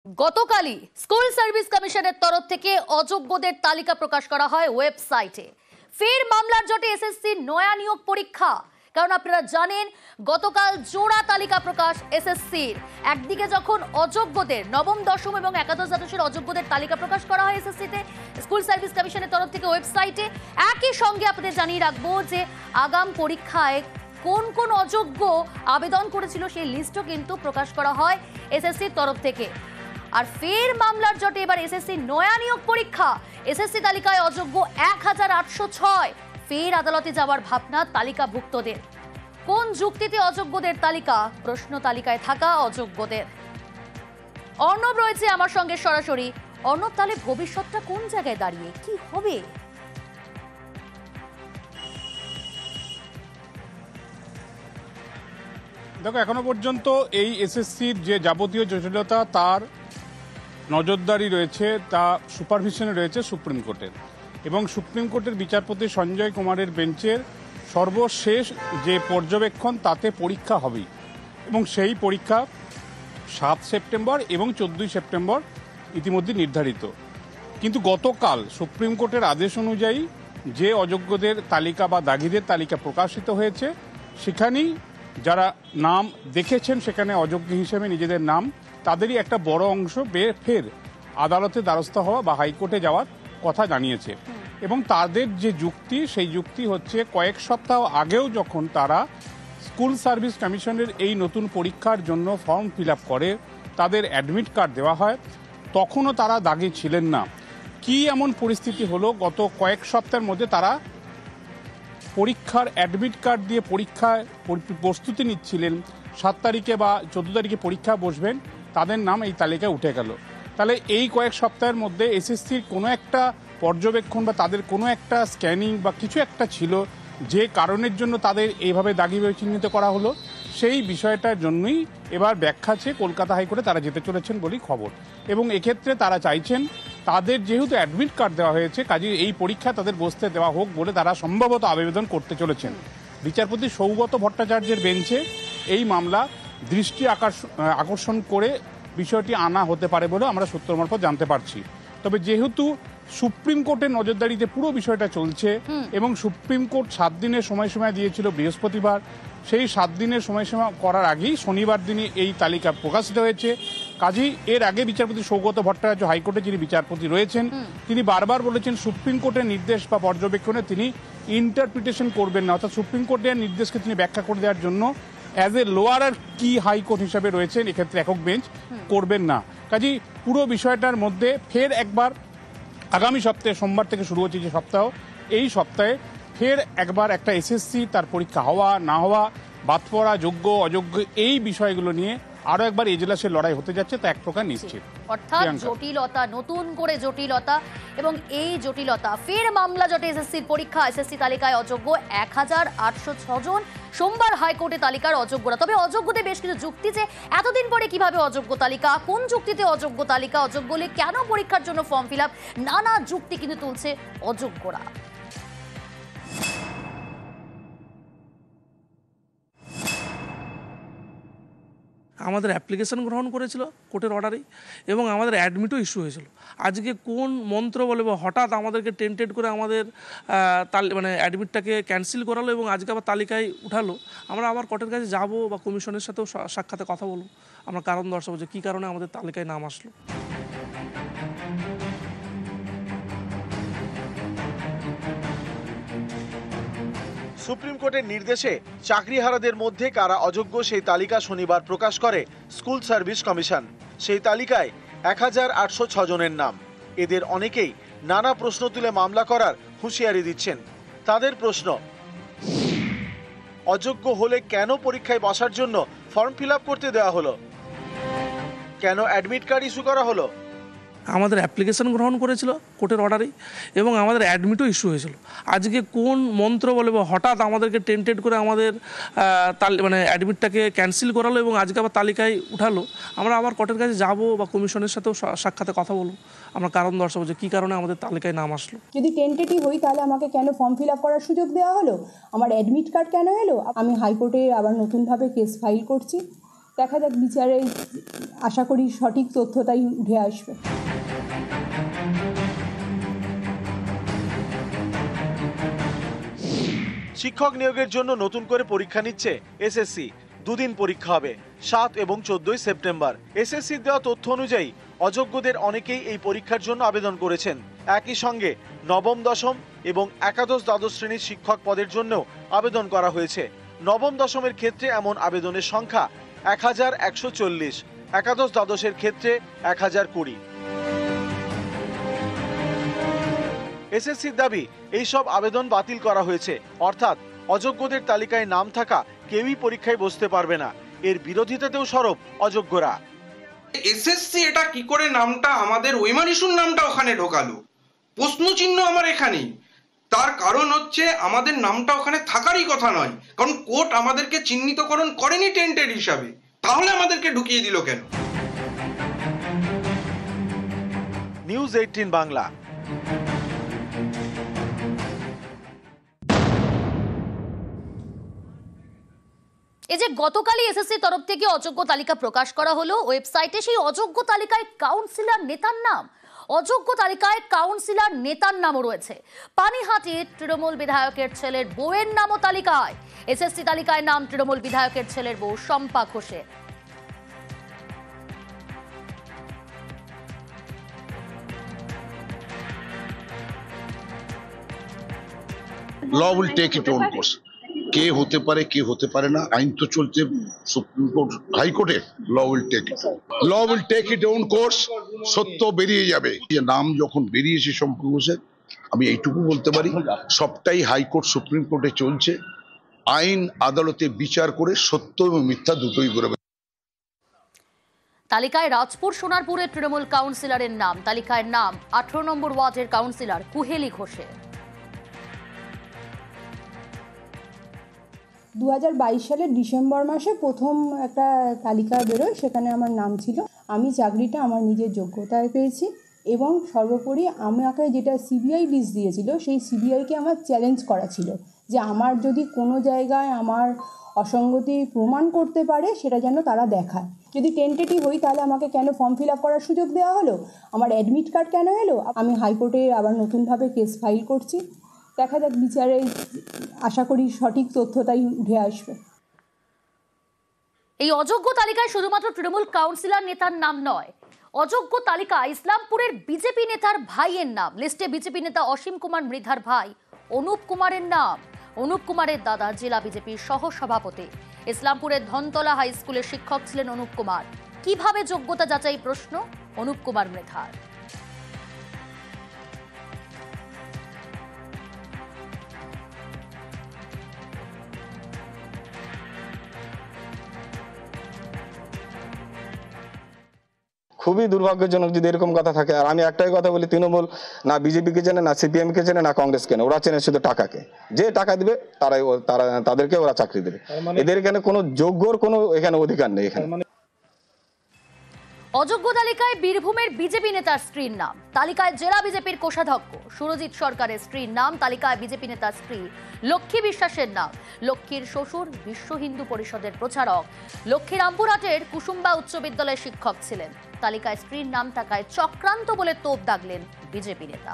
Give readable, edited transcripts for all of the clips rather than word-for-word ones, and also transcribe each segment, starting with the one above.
গতকালই school service কমিশনের তরফ থেকে অযোগ্যদের তালিকা প্রকাশ করা হয় ওয়েবসাইটে। ফের মামলার জটে এসএসসি নয়া নিয়োগ পরীক্ষা। কারণ আপনারা জানেন গতকাল জোড়া তালিকা প্রকাশ এসএসসির। একদিকে যখন অযোগ্যদের নবম দশম এবং একাদশ দ্বাদশের অযোগ্যদের তালিকা প্রকাশ করা হয় এসএসসিতে স্কুল সার্ভিস কমিশনের তরফ থেকে ওয়েবসাইটে, একই সঙ্গে আপনাদের জানিয়ে রাখবো যে আগাম পরীক্ষায় কোন কোন অযোগ্য আবেদন করেছিল সেই লিস্টও কিন্তু প্রকাশ করা হয় এসএসসির তরফ থেকে। আর ফের মামলার জটে এবার এসএসসি নয়া নিয়োগ পরীক্ষা। এসএসসি তালিকায় অযোগ্য 1806। ফের আদালতে যাওয়ার ভাবনা তালিকাভুক্তদের। কোন যুক্তিতে অযোগ্যদের তালিকা? প্রশ্ন তালিকায় থাকা অযোগ্যদের। অর্ণব রয়েছে আমার সঙ্গে সরাসরি। অর্ণব, তাহলে ভবিষ্যৎটা কোন জায়গায় দাঁড়িয়ে, কি হবে? দেখো, এখনো পর্যন্ত এই এসএসসির যে যাবতীয় জটিলতা তার নজরদারি রয়েছে, তা সুপারভিশনে রয়েছে সুপ্রিম কোর্টের, এবং সুপ্রিম কোর্টের বিচারপতি সঞ্জয় কুমারের বেঞ্চের সর্বশেষ যে পর্যবেক্ষণ তাতে পরীক্ষা হবেই, এবং সেই পরীক্ষা 7 সেপ্টেম্বর এবং 14 সেপ্টেম্বর ইতিমধ্যে নির্ধারিত। কিন্তু গতকাল সুপ্রিম কোর্টের আদেশ অনুযায়ী যে অযোগ্যদের তালিকা বা দাগিদের তালিকা প্রকাশিত হয়েছে, সেখানেই যারা নাম দেখেছেন সেখানে অযোগ্য হিসেবে নিজেদের নাম, তাদেরই একটা বড় অংশ ফের আদালতে দ্বারস্থ হওয়া বা হাইকোর্টে যাওয়ার কথা জানিয়েছে। এবং তাদের যে যুক্তি, সেই যুক্তি হচ্ছে কয়েক সপ্তাহ আগেও যখন তারা স্কুল সার্ভিস কমিশনের এই নতুন পরীক্ষার জন্য ফর্ম ফিল আপ করে তাদের অ্যাডমিট কার্ড দেওয়া হয়, তখনও তারা দাগি ছিলেন না। কি এমন পরিস্থিতি হলো গত কয়েক সপ্তাহের মধ্যে তারা পরীক্ষার অ্যাডমিট কার্ড দিয়ে পরীক্ষায় প্রস্তুতি নিচ্ছিলেন, 7 তারিখে বা 14 তারিখে পরীক্ষা বসবেন, তাদের নাম এই তালিকায় উঠে গেল। তাহলে এই কয়েক সপ্তাহের মধ্যে এসএসসির কোনো একটা পর্যবেক্ষণ বা তাদের কোনো একটা স্ক্যানিং বা কিছু একটা ছিল যে কারণের জন্য তাদের এইভাবে দাগি চিহ্নিত করা হলো, সেই বিষয়টার জন্যই এবার ব্যাখ্যা আছে কলকাতা হাইকোর্টে তারা যেতে চলেছেন বলেই খবর। এবং এক্ষেত্রে তারা চাইছেন তাদের যেহেতু অ্যাডমিট কার্ড দেওয়া হয়েছে, কাজেই এই পরীক্ষা তাদের বসতে দেওয়া হোক বলে তারা সম্ভবত আবেদন করতে চলেছেন। বিচারপতি সৌগত ভট্টাচার্যের বেঞ্চে এই মামলা দৃষ্টি আকর্ষণ করে বিষয়টি আনা হতে পারে বলে আমরা সূত্র মারফত জানতে পারছি। তবে যেহেতু সুপ্রিম কোর্টের নজরদারিতে পুরো বিষয়টা চলছে এবং সুপ্রিম কোর্ট 7 দিনের সময়সীমা দিয়েছিল বৃহস্পতিবার, সেই 7 দিনের সময়সীমা করার আগেই শনিবার দিনই এই তালিকা প্রকাশিত হয়েছে। কাজেই এর আগে বিচারপতি সৌগত ভট্টাচার্য হাইকোর্টে যিনি বিচারপতি রয়েছেন, তিনি বারবার বলেছেন সুপ্রিম কোর্টের নির্দেশ বা পর্যবেক্ষণে তিনি ইন্টারপ্রিটেশন করবেন না, অর্থাৎ সুপ্রিম কোর্টের নির্দেশকে তিনি ব্যাখ্যা করে দেওয়ার জন্য অ্যাজ এ লোয়ার আর কি হাইকোর্ট হিসাবে রয়েছেন, এক্ষেত্রে একক বেঞ্চ করবেন না। কাজেই পুরো বিষয়টার মধ্যে ফের একবার আগামী সপ্তাহে সোমবার থেকে শুরু হচ্ছে যে সপ্তাহ, এই সপ্তাহে ফের একবার একটা এসএসসি তার পরীক্ষা হওয়া না হওয়া, বাদ পড়া, যোগ্য অযোগ্য, এই বিষয়গুলো নিয়ে আরো একবার এজলাসের লড়াই হতে যাচ্ছে, তা এক প্রকার নিশ্চিত। অর্থাৎ জটিলতা, নতুন করে জটিলতা, এবং এই জটিলতা ফের মামলা জটে এসএসসির পরীক্ষা। এসএসসি তালিকায় অযোগ্য 1806 জন। সোমবার হাইকোর্টে তালিকার অযোগ্যরা। তবে অযোগ্যদের বেশ কিছু যুক্তি, যে এতদিন পরে কিভাবে অযোগ্য তালিকা, কোন যুক্তিতে অযোগ্য তালিকা, অযোগ্য হলে কেন পরীক্ষার জন্য ফর্ম ফিল আপ, নানা যুক্তি কিন্তু তুলছে অযোগ্যরা। আমাদের অ্যাপ্লিকেশন গ্রহণ করেছিল কোর্টের অর্ডারেই, এবং আমাদের অ্যাডমিটও ইস্যু হয়েছিল। আজকে কোন মন্ত্র বলে হঠাৎ আমাদেরকে টেন্টেড করে আমাদের অ্যাডমিটটাকে ক্যান্সেল করালো এবং আজকে আবার তালিকায় উঠালো। আমরা আবার কোর্টের কাছে যাব বা কমিশনের সাথেও সাক্ষাতে কথা বলবো, আমরা কারণ দর্শাবো যে কী কারণে আমাদের তালিকায় নাম আসলো। সুপ্রিম কোর্টের নির্দেশে চাকরিহারাদের মধ্যে কারা অযোগ্য সেই তালিকা শনিবার প্রকাশ করে স্কুল সার্ভিস কমিশন। সেই তালিকায় 1806 জনের নাম। এদের অনেকেই নানা প্রশ্ন তুলে মামলা করার হুঁশিয়ারি দিচ্ছেন। তাদের প্রশ্ন, অযোগ্য হলে কেন পরীক্ষায় বসার জন্য ফর্ম ফিল আপ করতে দেওয়া হলো? কেন অ্যাডমিট কার্ড ইস্যু করা হলো? আমাদের অ্যাপ্লিকেশন গ্রহণ করেছিল কোর্টের অর্ডারেই, এবং আমাদের অ্যাডমিটও ইস্যু হয়েছিল। আজকে কোন মন্ত্র বলে হঠাৎ আমাদেরকে টেন্টেড করে আমাদের অ্যাডমিটটাকে ক্যান্সেল করালো এবং আজকে আবার তালিকায় উঠালো। আমরা আবার কোর্টের কাছে যাব বা কমিশনের সাথেও সাক্ষাতে কথা বলবো, আমরা কারণ দর্শাবো যে কী কারণে আমাদের তালিকায় নাম আসলো। যদি টেন্টেটিভ হই তাহলে আমাকে কেন ফর্ম ফিল আপ করার সুযোগ দেওয়া হলো? আমার অ্যাডমিট কার্ড কেন এলো? আমি হাইকোর্টে আবার নতুনভাবে কেস ফাইল করছি। দেখা যাক বিচারে, আশা করি সঠিক তথ্যটাই উঠে আসবে। শিক্ষক নিয়োগের জন্য নতুন করে পরীক্ষা নিচ্ছে এসএসসি। দুদিন পরীক্ষা হবে, 7 এবং 14 সেপ্টেম্বর। এসএসসির দেওয়া তথ্য অনুযায়ী অযোগ্যদের অনেকেই এই পরীক্ষার জন্য আবেদন করেছেন। একই সঙ্গে নবম, দশম এবং একাদশ, দ্বাদশ শ্রেণীর শিক্ষক পদের জন্যও আবেদন করা হয়েছে। নবম, দশমের ক্ষেত্রে এমন আবেদনের সংখ্যা 1140, একাদশ, দ্বাদশের ক্ষেত্রে 1020। এসএসসির দাবি এইসব আবেদন বাতিল করা হয়েছে, অর্থাৎ অযোগ্যদের তালিকায় নাম থাকা কেউই পরীক্ষায় বসতে পারবে না। এর বিরোধিতাতেও সরব অযোগ্যরা। এসএসসি এটা কি করে নামটা আমাদের ওইমানিসুর নামটা ওখানে ঢোকালো, প্রশ্ন চিহ্ন আমার এখানেই। তার কারণ হচ্ছে আমাদের নামটা ওখানে থাকারই কথা নয়, কারণ কোর্ট আমাদেরকে চিহ্নিতকরণ করেনি টেন্টেড হিসাবে, তাহলে আমাদেরকে ঢুকিয়ে দিল কেন? নিউজ 18 বাংলা। এই যে গতকালই এসএসসির তরফ থেকে অযোগ্য তালিকা প্রকাশ করা হলো ওয়েবসাইটে, সেই অযোগ্য তালিকায় কাউন্সিলর নেতার নাম, অযোগ্য তালিকায় কাউন্সিলর নেতার নামও রয়েছে। পানিহাটির তৃণমূল বিধায়কের ছেলের বউয়ের নামও তালিকায়। এসএসসি তালিকায় নাম তৃণমূল বিধায়কের ছেলের বউ শম্পা ঘোষের। law will take its own course. কে হতে পারে কে হতে পারে না, আইন তো চলছে সুপ্রিম কোর্ট, হাইকোর্টে। Law will take it own course. সত্য বেরিয়ে যাবে। নাম যখন বেরিয়েছে শম্পা ঘোষের, আমি এইটুকু বলতে পারি সবটাই হাইকোর্ট সুপ্রিম কোর্টে চলছে। আইন আদালতে বিচার করে সত্য এবং মিথ্যা দুটোই করে। তালিকায় রাজপুর সোনারপুরের তৃণমূল কাউন্সিলরের নাম, তালিকায় নাম 18 নম্বর ওয়ার্ডের কাউন্সিলর কুহেলি ঘোষের। 2022 সালের ডিসেম্বর মাসে প্রথম একটা তালিকা বেরোয়, সেখানে আমার নাম ছিল। আমি চাকরিটা আমার নিজের যোগ্যতায় পেয়েছি এবং সর্বোপরি আমাকে যেটা সিবিআই লিস্ট দিয়েছিল, সেই সিবিআইকে আমার চ্যালেঞ্জ করা ছিল যে আমার যদি কোনো জায়গায় আমার অসঙ্গতি প্রমাণ করতে পারে সেটা যেন তারা দেখায়। যদি টেন্টেটিভ হই তাহলে আমাকে কেন ফর্ম ফিল আপ করার সুযোগ দেওয়া হলো, আমার অ্যাডমিট কার্ড কেন এলো। আমি হাইকোর্টে আবার নতুনভাবে কেস ফাইল করছি। দেখা যাক বিচারে, আশা করি সঠিক তথ্যটাই উঠে আসবে। এই অযোগ্য তালিকায় শুধুমাত্র তৃণমূল কাউন্সিলর নেতার নাম নয়, অযোগ্য তালিকা ইসলামপুরের বিজেপি নেতার ভাইয়ের নাম। লিস্টে বিজেপি নেতা অসীম কুমার মৃধার ভাই অনুপ কুমারের নাম। অনুপ কুমারের দাদা জেলা বিজেপির সহ সভাপতি। ইসলামপুরের ধনতলা হাই স্কুলের শিক্ষক ছিলেন অনুপ কুমার। কিভাবে যোগ্যতা যাচাই প্রশ্ন অনুপ কুমার মৃধার। খুবই দুর্ভাগ্যজনক যদি এরকম কথা থাকে। আর আমি একটাই কথা বলি, তৃণমূল না বিজেপিকে চেনে, না সিপিএমকে চেনে, না কংগ্রেস চেনে। ওরা চেনে শুধু টাকাকে। যে টাকা দিবে তাদেরকে ওরা চাকরি দেবে। এদের এখানে কোনো যোগ্যর কোনো এখানে অধিকার নেই। এখানে অযোগ্য তালিকায় বীরভূমের বিজেপি নেতার স্ত্রীর নাম, তালিকায় জেলা বিজেপির কোষাধ্যক্ষ সুরজিৎ সরকারের স্ত্রীর নাম, তালিকায় বিজেপি নেতার স্ত্রী লক্ষ্মী বিশ্বাসের নাম। লক্ষ্মীর শ্বশুর বিশ্ব হিন্দু পরিষদের প্রচারক। লক্ষ্মী রামপুরহাটের কুসুম্বা উচ্চ বিদ্যালয়ের শিক্ষক ছিলেন। তালিকায় স্ত্রীর নাম থাকায় চক্রান্ত বলে তোপ দাগলেন বিজেপি নেতা।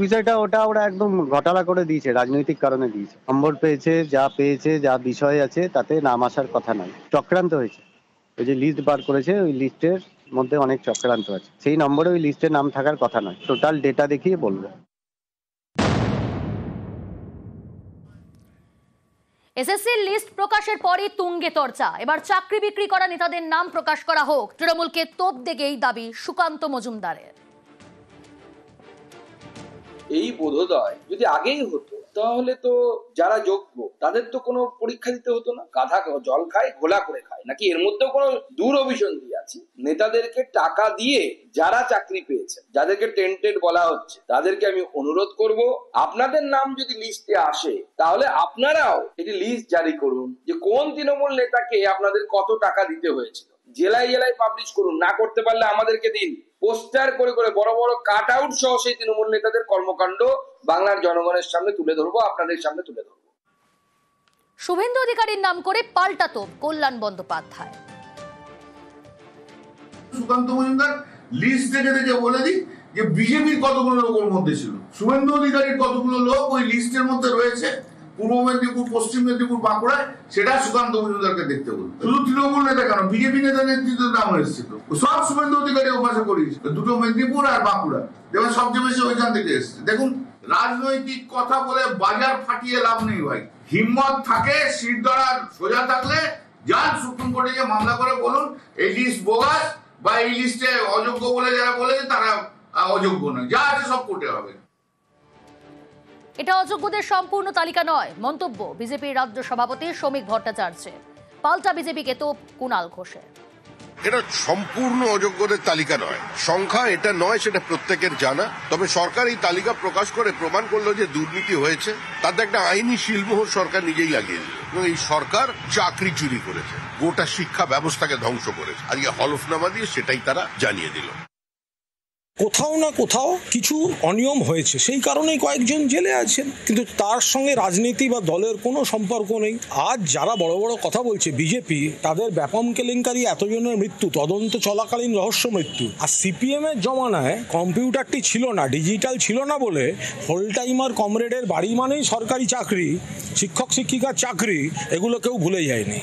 বিষয়টা ওরা একদম ঘটালা করে দিয়েছে, রাজনৈতিক কারণে দিয়েছে। নম্বর পেয়েছে, যা বিষয় আছে তাতে নাম আসার কথা নয়, চক্রান্ত হয়েছে। ওই যে লিস্ট বার করেছে, ওই লিস্টের মধ্যে অনেক চক্রান্ত আছে। সেই নম্বরে ওই লিস্টে নাম থাকার কথা নয়। টোটাল ডেটা দেখিয়ে বলবো। এসএসসির লিস্ট প্রকাশের পরই তুঙ্গে চর্চা। এবার চাকরি বিক্রি করা নেতাদের নাম প্রকাশ করা হোক, তৃণমূলকে তোপ দেগে এই দাবি সুকান্ত মজুমদারের। এই বোধোদয় যদি আগেই হতো তাহলে তো যারা যোগ্য তাদের তো কোনো পরীক্ষা দিতে হতো না। গাধা জল খায় ঘোলা করে খায় নাকি, এর মধ্যেও কোনো দূরভিসন্ধি আছে? নেতাদেরকে টাকা দিয়ে যারা চাকরি পেয়েছে, যাদেরকে টেন্টেড বলা হচ্ছে, তাদেরকে আমি অনুরোধ করব, আপনাদের নাম যদি লিস্টে আসে তাহলে আপনারাও একটি লিস্ট জারি করুন যে কোন তৃণমূল নেতাকে আপনাদের কত টাকা দিতে হয়েছিল। জেলায় জেলায় পাবলিশ করুন, না করতে পারলে আমাদেরকে দিন। পোস্টার করে করে বড় বড় কাট আউট সহ সেই তৃণমূল নেতাদের কর্মকাণ্ড বাংলার জনগণের সামনে তুলে ধরবো, আপনাদের সামনে তুলে ধরবো। শুভেন্দু অধিকারীর নাম করে পাল্টাতো কল্যাণ বন্দ্যোপাধ্যায়। সুকান্ত মজুমদার লিস্ট দেখে দেখে বলে দিই যে বিজেপির কতগুলো লোকের মধ্যে ছিল, শুভেন্দু অধিকারীর কতগুলো লোক ওই লিস্টের মধ্যে রয়েছে পূর্ব মেদিনীপুর, পশ্চিম মেদিনীপুর, বাঁকুড়ায়, সেটা সুকান্ত মজুমদারকে দেখতে বলুন। শুধু তৃণমূল নেতা কেন, বিজেপি নেতা নেতৃত্বের নাম এসেছিল, সব শুভেন্দু অধিকারী ওপাশে করিয়েছিল, দুটো মেদিনীপুর আর বাঁকুড়া, দেখবেন সবচেয়ে বেশি ওইখান থেকে এসছে। দেখুন, রাজনৈতিক কথা বলে বাজার ফাটিয়ে লাভ নেই ভাই। হিম্মত থাকে, সিট ধরার সোজা থাকলে যান সুপ্রিম কোর্টে গিয়ে মামলা করে বলুন এই লিস্ট বোগাস, বা এই লিস্টে অযোগ্য বলে যারা বলেছে তারা অযোগ্য নয়, যা আছে সব কোর্টে হবে। এটা অযোগ্যদের সম্পূর্ণ তালিকা নয়, মন্তব্য বিজেপির রাজ্য সভাপতি শ্রমিক ভট্টাচার্যের। পাল্টা বিজেপিকে তো কুণাল ঘোষের। এটা সম্পূর্ণ অযোগ্যদের তালিকা নয়, সংখ্যা এটা নয়, সেটা প্রত্যেকের জানা। তবে সরকার এই তালিকা প্রকাশ করে প্রমাণ করলো যে দুর্নীতি হয়েছে, তাতে একটা আইনি শিলমোহর সরকার নিজেই লাগিয়ে দিল। এবং এই সরকার চাকরি চুরি করেছে, গোটা শিক্ষা ব্যবস্থাকে ধ্বংস করেছে। আজকে হলফনামা দিয়ে সেটাই তারা জানিয়ে দিল। কোথাও না কোথাও কিছু অনিয়ম হয়েছে, সেই কারণেই কয়েকজন জেলে আছেন, কিন্তু তার সঙ্গে রাজনীতি বা দলের কোনো সম্পর্ক নেই। আজ যারা বড় বড় কথা বলছে বিজেপি, তাদের ব্যাপম কেলেঙ্কারি, এতজনের মৃত্যু, তদন্ত চলাকালীন রহস্য মৃত্যু। আর সিপিএম এর জমানায় কম্পিউটারটি ছিল না, ডিজিটাল ছিল না বলে ফুল টাইমার কমরেডের বাড়ি মানেই সরকারি চাকরি, শিক্ষক শিক্ষিকার চাকরি, এগুলো কেউ ভুলে যায়নি।